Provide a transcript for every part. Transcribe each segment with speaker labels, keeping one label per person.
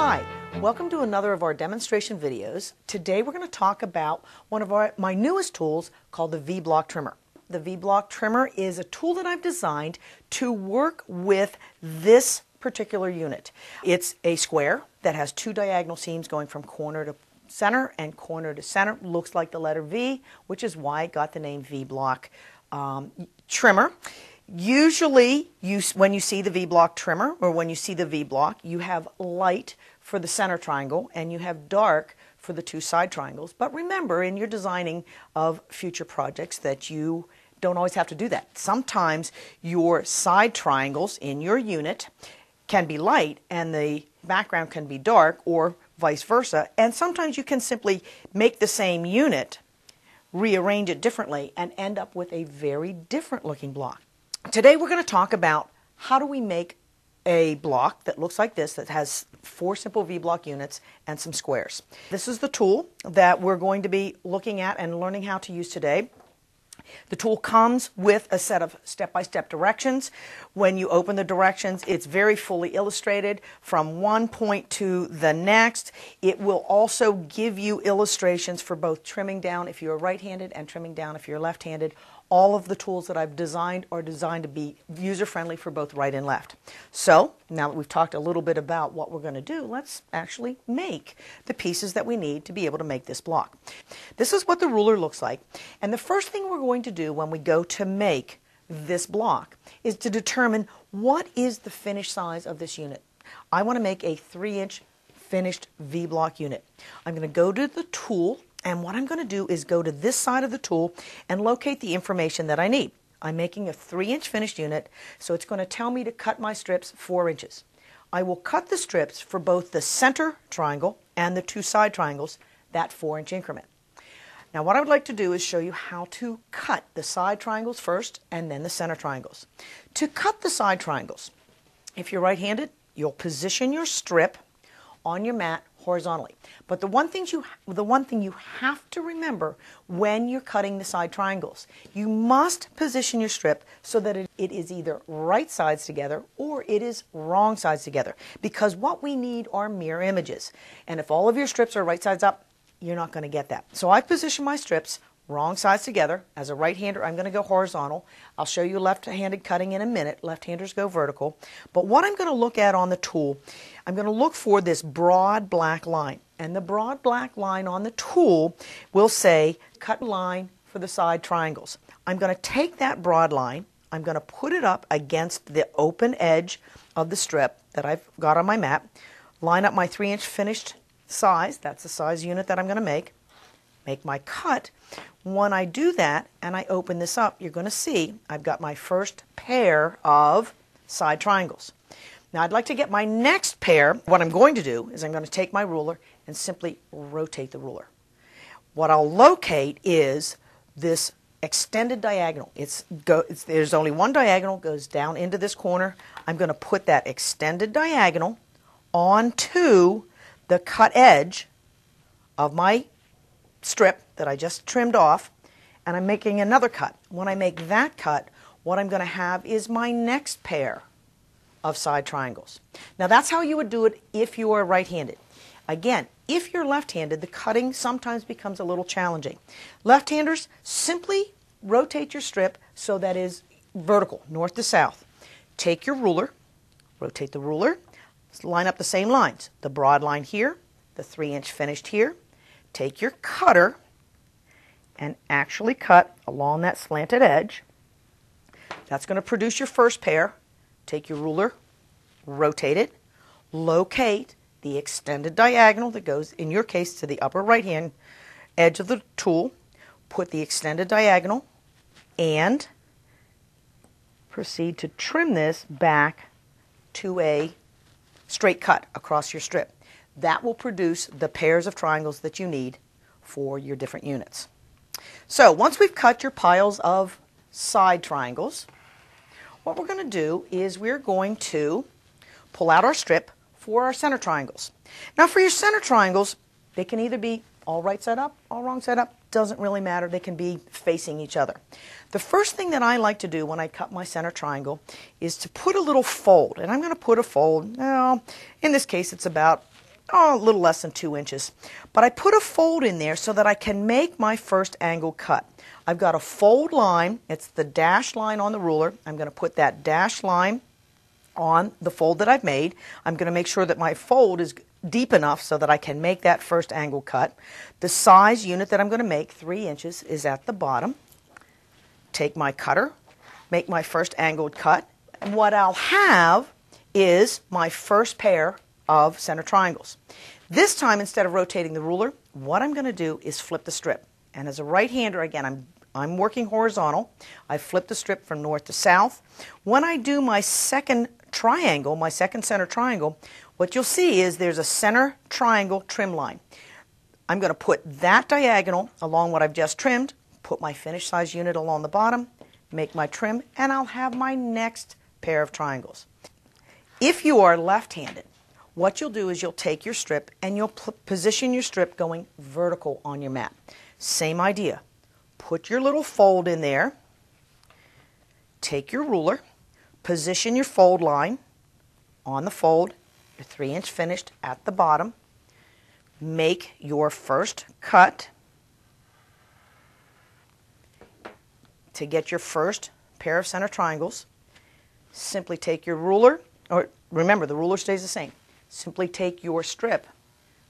Speaker 1: Hi, welcome to another of our demonstration videos. Today we're going to talk about one of my newest tools called the V-Block Trimmer. The V-Block Trimmer is a tool that I've designed to work with this particular unit. It's a square that has two diagonal seams going from corner to center and corner to center. Looks like the letter V, which is why it got the name V-Block Trimmer. Usually, when you see the V-Block Trimmer or when you see the V-Block, you have light for the center triangle and you have dark for the two side triangles. But remember, in your designing of future projects, that you don't always have to do that. Sometimes your side triangles in your unit can be light and the background can be dark, or vice versa. And sometimes you can simply make the same unit, rearrange it differently, and end up with a very different looking block. Today we're going to talk about how do we make a block that looks like this, that has four simple V-block units and some squares. This is the tool that we're going to be looking at and learning how to use today. The tool comes with a set of step-by-step directions. When you open the directions, it's very fully illustrated from one point to the next. It will also give you illustrations for both trimming down if you're right-handed and trimming down if you're left-handed. All of the tools that I've designed are designed to be user-friendly for both right and left. So, now that we've talked a little bit about what we're going to do, let's actually make the pieces that we need to be able to make this block. This is what the ruler looks like. And the first thing we're going to do when we go to make this block is to determine what is the finished size of this unit. I want to make a 3-inch finished V-block unit. I'm going to go to the tool, and what I'm going to do is go to this side of the tool and locate the information that I need. I'm making a 3-inch finished unit, so it's going to tell me to cut my strips 4 inches. I will cut the strips for both the center triangle and the two side triangles, that 4-inch increment. Now what I would like to do is show you how to cut the side triangles first and then the center triangles. To cut the side triangles, if you're right-handed, you'll position your strip on your mat horizontally. But the one thing you have to remember when you're cutting the side triangles, you must position your strip so that it is either right sides together or it is wrong sides together, because what we need are mirror images. And if all of your strips are right sides up, you're not going to get that. So I position my strips wrong sides together. As a right-hander, I'm going to go horizontal. I'll show you left-handed cutting in a minute. Left-handers go vertical. But what I'm going to look at on the tool, I'm going to look for this broad black line. And the broad black line on the tool will say cut line for the side triangles. I'm going to take that broad line, I'm going to put it up against the open edge of the strip that I've got on my mat, line up my 3-inch finished size, that's the size unit that I'm going to make my cut. When I do that and I open this up, you're going to see I've got my first pair of side triangles. Now I'd like to get my next pair. What I'm going to do is I'm going to take my ruler and simply rotate the ruler. What I'll locate is this extended diagonal. There's only one diagonal, goes down into this corner. I'm going to put that extended diagonal onto the cut edge of my strip that I just trimmed off, and I'm making another cut. When I make that cut, what I'm going to have is my next pair of side triangles. Now that's how you would do it if you are right-handed. Again, if you're left-handed, the cutting sometimes becomes a little challenging. Left-handers, simply rotate your strip so that it is vertical, north to south. Take your ruler, rotate the ruler, line up the same lines. The broad line here, the 3-inch finished here. Take your cutter and actually cut along that slanted edge. That's going to produce your first pair. Take your ruler, rotate it, locate the extended diagonal that goes, in your case, to the upper right-hand edge of the tool. Put the extended diagonal and proceed to trim this back to a straight cut across your strip. That will produce the pairs of triangles that you need for your different units. So once we've cut your piles of side triangles, what we're going to do is we're going to pull out our strip for our center triangles. Now for your center triangles, they can either be all right side up, all wrong side up, doesn't really matter. They can be facing each other. The first thing that I like to do when I cut my center triangle is to put a little fold. And I'm going to put a fold, well, in this case it's about a little less than 2 inches. But I put a fold in there so that I can make my first angle cut. I've got a fold line. It's the dashed line on the ruler. I'm going to put that dashed line on the fold that I've made. I'm going to make sure that my fold is deep enough so that I can make that first angle cut. The size unit that I'm going to make, 3 inches, is at the bottom. Take my cutter, make my first angled cut, and what I'll have is my first pair of center triangles. This time, instead of rotating the ruler, what I'm going to do is flip the strip. And as a right-hander, again, I'm working horizontal. I flip the strip from north to south. When I do my second triangle, my second center triangle, what you'll see is there's a center triangle trim line. I'm going to put that diagonal along what I've just trimmed, put my finished size unit along the bottom, make my trim, and I'll have my next pair of triangles. If you are left-handed, what you'll do is you'll take your strip and you'll position your strip going vertical on your mat. Same idea. Put your little fold in there, take your ruler, position your fold line on the fold, your 3-inch finished at the bottom, make your first cut to get your first pair of center triangles. Simply take your ruler, or remember the ruler stays the same. Simply take your strip,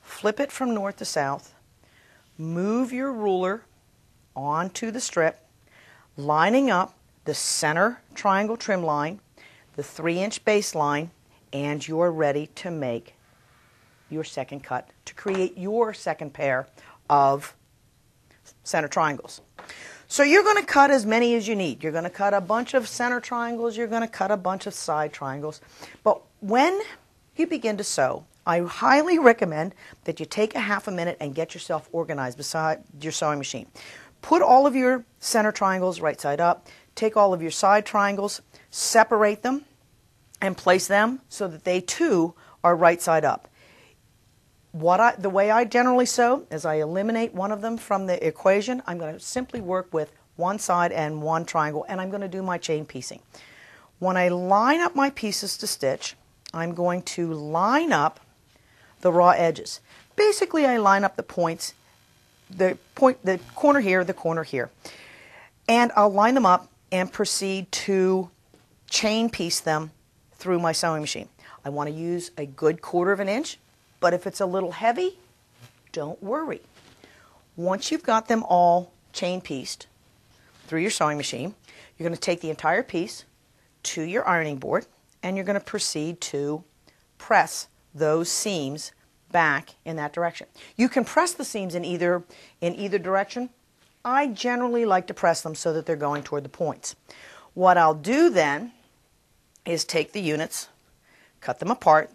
Speaker 1: flip it from north to south, move your ruler onto the strip, lining up the center triangle trim line, the 3-inch baseline, and you're ready to make your second cut to create your second pair of center triangles. So you're going to cut as many as you need. You're going to cut a bunch of center triangles. You're going to cut a bunch of side triangles. But when you begin to sew, I highly recommend that you take a half a minute and get yourself organized beside your sewing machine. Put all of your center triangles right side up. Take all of your side triangles, separate them, and place them so that they too are right side up. The way I generally sew is I eliminate one of them from the equation. I'm going to simply work with one side and one triangle, and I'm going to do my chain piecing. When I line up my pieces to stitch, I'm going to line up the raw edges. Basically, I line up the points, the corner here, the corner here. And I'll line them up and proceed to chain piece them through my sewing machine. I want to use a good 1/4 of an inch. But if it's a little heavy, don't worry. Once you've got them all chain pieced through your sewing machine, you're going to take the entire piece to your ironing board and you're going to proceed to press those seams back in that direction. You can press the seams in either direction. I generally like to press them so that they're going toward the points. What I'll do then is take the units, cut them apart.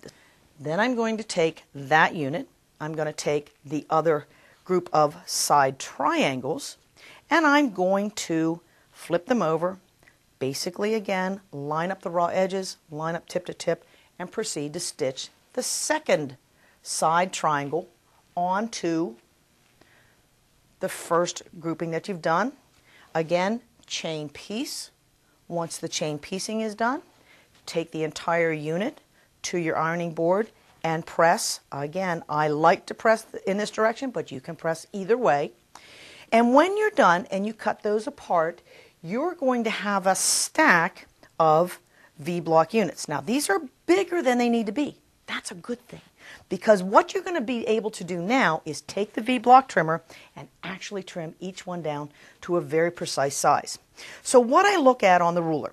Speaker 1: Then I'm going to take that unit, I'm going to take the other group of side triangles, and I'm going to flip them over, basically again, line up the raw edges, line up tip to tip, and proceed to stitch the second side triangle onto the first grouping that you've done. Again, chain piece. Once the chain piecing is done, take the entire unit to your ironing board and press. Again, I like to press in this direction, but you can press either way. And when you're done and you cut those apart, you're going to have a stack of V-block units. Now, these are bigger than they need to be. That's a good thing, because what you're going to be able to do now is take the V-block trimmer and actually trim each one down to a very precise size. So what I look at on the ruler,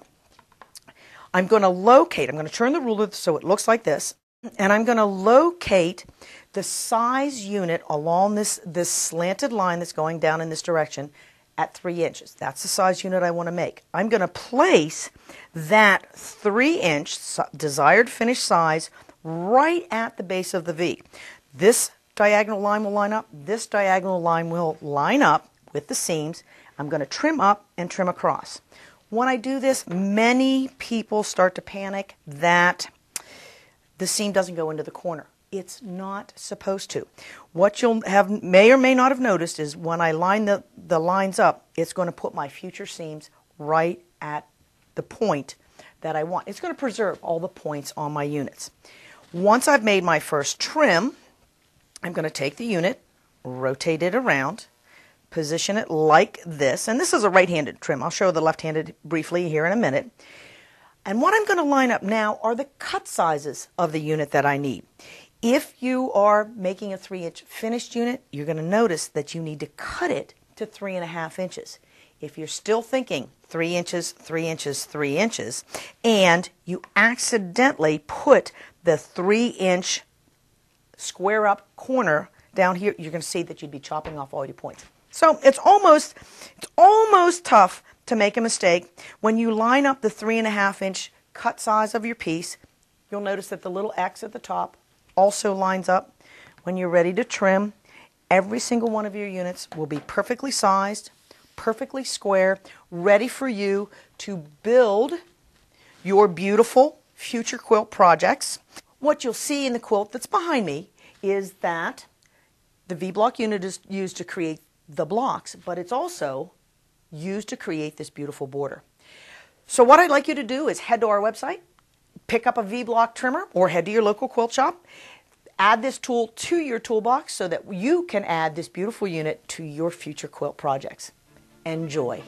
Speaker 1: I'm going to turn the ruler so it looks like this, and I'm going to locate the size unit along this slanted line that's going down in this direction at 3 inches. That's the size unit I want to make. I'm going to place that 3-inch desired finished size right at the base of the V. This diagonal line will line up. This diagonal line will line up with the seams. I'm going to trim up and trim across. When I do this, many people start to panic that the seam doesn't go into the corner. It's not supposed to. What you'll may or may not have noticed is when I line the lines up, it's going to put my future seams right at the point that I want. It's going to preserve all the points on my units. Once I've made my first trim, I'm going to take the unit, rotate it around, position it like this, and this is a right-handed trim. I'll show the left-handed briefly here in a minute. And what I'm going to line up now are the cut sizes of the unit that I need. If you are making a 3-inch finished unit, you're going to notice that you need to cut it to 3.5 inches. If you're still thinking 3 inches, 3 inches, 3 inches, and you accidentally put the 3-inch square up corner down here, you're going to see that you'd be chopping off all your points. So it's almost tough to make a mistake. When you line up the 3.5 inch cut size of your piece, you'll notice that the little X at the top also lines up. When you're ready to trim, every single one of your units will be perfectly sized, perfectly square, ready for you to build your beautiful future quilt projects. What you'll see in the quilt that's behind me is that the V-block unit is used to create the blocks, but it's also used to create this beautiful border. So what I'd like you to do is head to our website, pick up a V-block trimmer, or head to your local quilt shop. Add this tool to your toolbox so that you can add this beautiful unit to your future quilt projects. Enjoy.